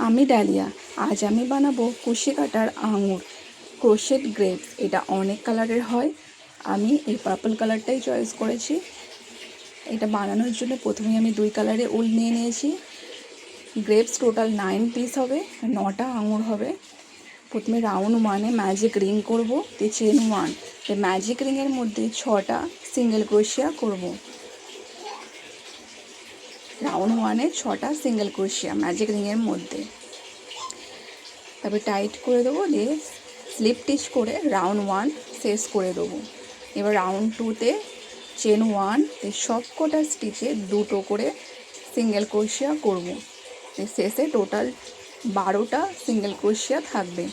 আমি ডালিয়া। আজ আমি বানাবো কুশি কাটার আঙুর ক্রোশেট গ্রেপস। এটা অনেক কালারের হয়, আমি এই পার্পল কালারটাই চয়েস করেছি। এটা বানানোর জন্য প্রথমেই আমি 2 কালারের উল নিয়ে নিয়েছি। গ্রেপস টোটাল 9 পিস হবে, 9টা আঙুর হবে। প্রথমে রাউন্ড 1-এ ম্যাজিক রিং করব, চেন 1। ম্যাজিক রিংয়ের মধ্যে 6টা সিঙ্গেল ক্রোশিয়া করব। রাউন্ড 1-এ 6টা সিঙ্গেল ক্রোশিয়া ম্যাজিক রিংয়ের মধ্যে। তারপরে টাইট করে দেবো, দিয়ে স্লিপ স্টিচ করে রাউন্ড 1 শেষ করে দেবো। এবার রাউন্ড 2-তে চেন 1, সব কটা স্টিচে 2টো করে সিঙ্গেল ক্রোশিয়া করব। শেষে টোটাল 12টা সিঙ্গেল ক্রোশিয়া থাকবে।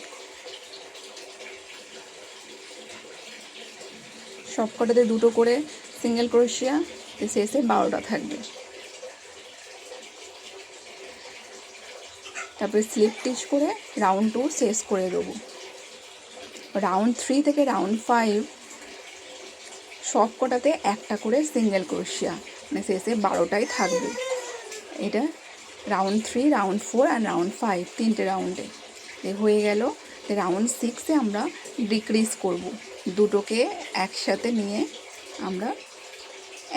সব কটাতে 2টো করে সিঙ্গেল ক্রোশিয়া, শেষে 12টা থাকবে। তারপরে স্লিপ স্টিচ করে রাউন্ড 2 শেষ করে দেবো। রাউন্ড 3 থেকে রাউন্ড 5 সব কটাতে একটা করে সিঙ্গেল ক্রোশিয়া, শেষে 12টাই থাকবে। এটা রাউন্ড 3, রাউন্ড 4 আর রাউন্ড 5, 3টে রাউন্ডে হয়ে গেল। রাউন্ড 6-এ আমরা ডিক্রিজ করব, 2টোকে একসাথে নিয়ে আমরা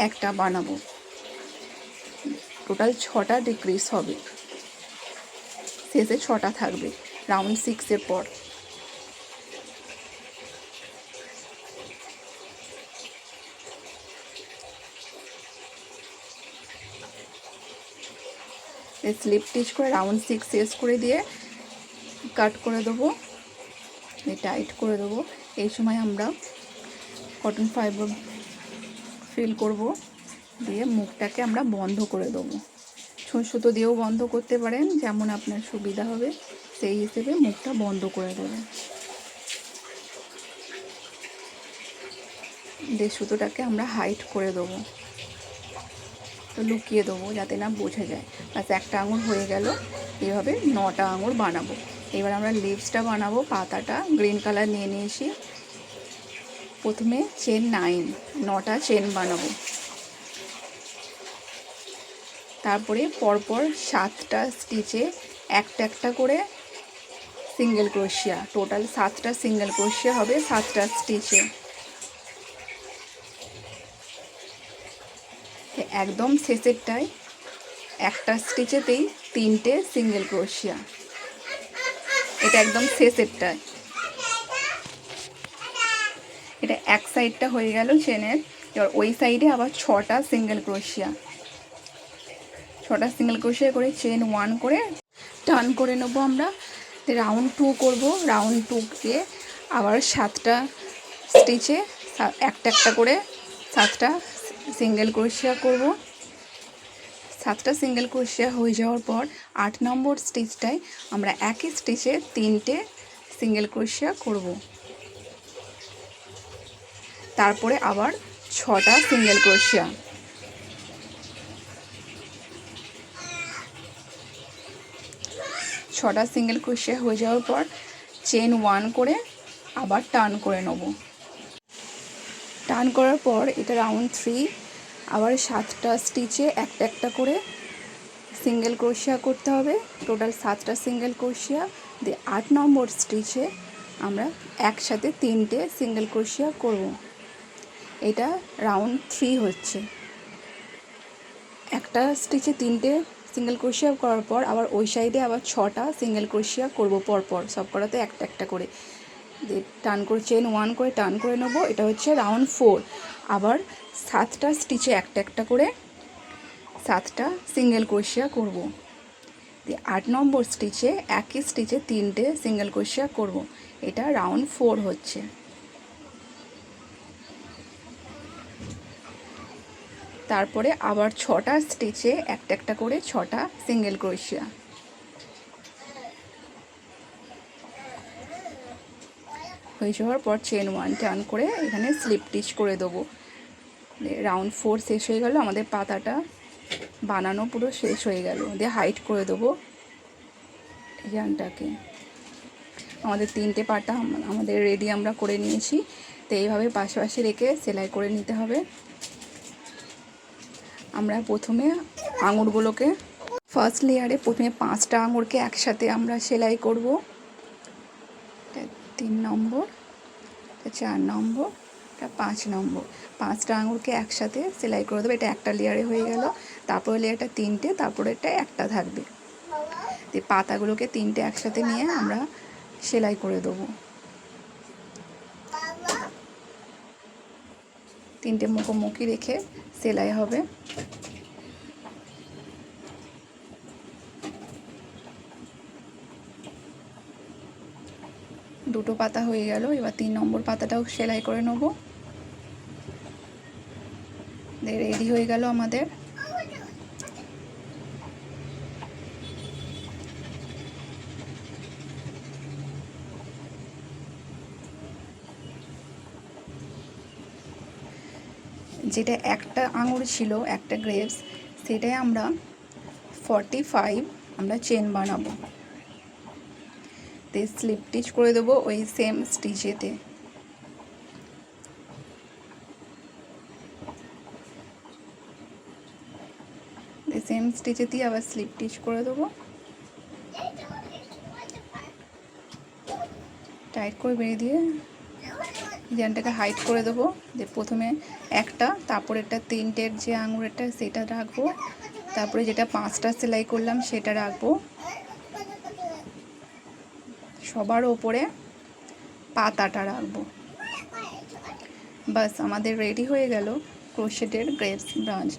একটা বানাবো। টোটাল 6টা ডিক্রিজ হবে, শেষে 6টা থাকবে রাউন্ড 6-এর পর। স্লিপ স্টিচ করে রাউন্ড 6 শেষ করে দিয়ে কাট করে দেবো, টাইট করে দেবো। এই সময় আমরা কটন ফাইবার ফিল করব, দিয়ে মুখটাকে আমরা বন্ধ করে দেবো। সুতো দিয়েও বন্ধ করতে পারেন, যেমন আপনার সুবিধা হবে সেই হিসেবে মুখটা বন্ধ করে দেবেন। দিয়ে সুতোটাকে আমরা হাইট করে দেবো, তো লুকিয়ে দেবো যাতে না বোঝা যায়। বাস একটা আঙুর হয়ে গেল। এইভাবে 9টা আঙুর বানাবো। এবার আমরা লিভসটা বানাবো। পাতাটা গ্রিন কালার নিয়ে নিয়েছি। প্রথমে চেন 9টা চেন বানাবো। তারপরে পরপর 7টা স্টিচে একটা একটা করে সিঙ্গেল ক্রোশিয়া, টোটাল 7টা সিঙ্গেল ক্রোশিয়া হবে 7টা স্টিচে। একদম শেষেরটায় একটা স্টিচেতেই 3টে সিঙ্গেল ক্রোশিয়া, এটা একদম শেষেরটায়। এটা এক সাইডটা হয়ে গেল চেনের। এবার ওই সাইডে আবার 6টা সিঙ্গেল ক্রোশিয়া, 6টা সিঙ্গেল ক্রোশিয়া করে চেন 1 করে টার্ন করে নেবো আমরা। রাউন্ড 2 করব। রাউন্ড 2-কে আবার 7টা স্টিচে একটা একটা করে 7টা সিঙ্গেল ক্রোশিয়া করব। 7টা সিঙ্গেল ক্রোশিয়া হয়ে যাওয়ার পর 8 নম্বর স্টিচটায় আমরা একই স্টিচে 3টে সিঙ্গেল ক্রোশিয়া করব। তারপরে আবার 6টা সিঙ্গেল ক্রোশিয়া। 6টা সিঙ্গেল ক্রোশিয়া হয়ে যাওয়ার পর চেন 1 করে আবার টার্ন করে নেব। টার্ন করার পর এটা রাউন্ড 3, আবার 7টা স্টিচে একটা একটা করে সিঙ্গেল ক্রোশিয়া করতে হবে। টোটাল 7টা সিঙ্গেল ক্রোশিয়া দিয়ে 8 নম্বর স্টিচে আমরা একসাথে 3টে সিঙ্গেল ক্রোশিয়া করব। এটা রাউন্ড 3 হচ্ছে। একটা স্টিচে 3টে সিঙ্গেল ক্রোশিয়া করার পর আবার ওই সাইডে আবার 6টা সিঙ্গেল ক্রোশিয়া করব পরপর, সব করাতে একটা একটা করে দিয়ে টার্ন করে চেন 1 করে টার্ন করে নেব। এটা হচ্ছে রাউন্ড 4। আবার 7টা স্টিচে একটা একটা করে 7টা সিঙ্গেল ক্রোশিয়া করব। দিয়ে 8 নম্বর স্টিচে একই স্টিচে 3টে সিঙ্গেল ক্রোশিয়া করব। এটা রাউন্ড 4 হচ্ছে। তারপরে আবার 6টা স্টিচে একটা একটা করে 6টা সিঙ্গেল ক্রোশিয়া। হয়ে যাওয়ার পর চেন 1 টার্ন করে এখানে স্লিপ স্টিচ করে দেবো। রাউন্ড 4 শেষ হয়ে গেল, আমাদের পাতাটা বানানো পুরো শেষ হয়ে গেল। দিয়ে হাইট করে দেবো জানটাকে। আমাদের 3টে পাতা আমাদের রেডি আমরা করে নিয়েছি। তো এইভাবে পাশাপাশি রেখে সেলাই করে নিতে হবে। আমরা প্রথমে আঙুরগুলোকে ফার্স্ট লেয়ারে প্রথমে 5টা আঙুরকে একসাথে আমরা সেলাই করব। 3 নম্বর, 4 নম্বর, 5 নম্বর, 5টা আঙুরকে একসাথে সেলাই করে দেবো। এটা একটা লেয়ারে হয়ে গেল। তারপরে লেয়ারটা 3টে, তারপরে এটা একটা থাকবে। এই পাতাগুলোকে 3টে একসাথে নিয়ে আমরা সেলাই করে দেবো। 3টে মুখোমুখি রেখে সেলাই হবে। দুটো পাতা হয়ে গেল। এবার 3 নম্বর পাতাটাও সেলাই করে নেব। রেডি হয়ে গেল আমাদের। যেটা একটা আঙুর ছিল, একটা গ্রেপস, সেটাই আমরা 45 আমরা চেন বানাবো। তে স্লিপ স্টিচ করে দেবো ওই সেম স্টিচেতে। সেম স্টিচেতেই আবার স্লিপ স্টিচ করে দেবো। টাইট করে বেরিয়ে দিয়ে ডিজাইনটাকে হাইট করে দেবো। যে প্রথমে একটা, তারপরে একটা 3টের যে আঙুরেরটা সেটা রাখবো, তারপরে যেটা 5টা সেলাই করলাম সেটা রাখবো। সবার ওপরে পাতাটা রাখবো। বাস আমাদের রেডি হয়ে গেল ক্রোশেটের গ্রেপস ব্রাঞ্চ।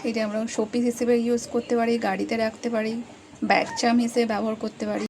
এটা আমরা শোপিস হিসেবে ইউজ করতে পারি, গাড়িতে রাখতে পারি, ব্যাগ চাম হিসেবে ব্যবহার করতে পারি।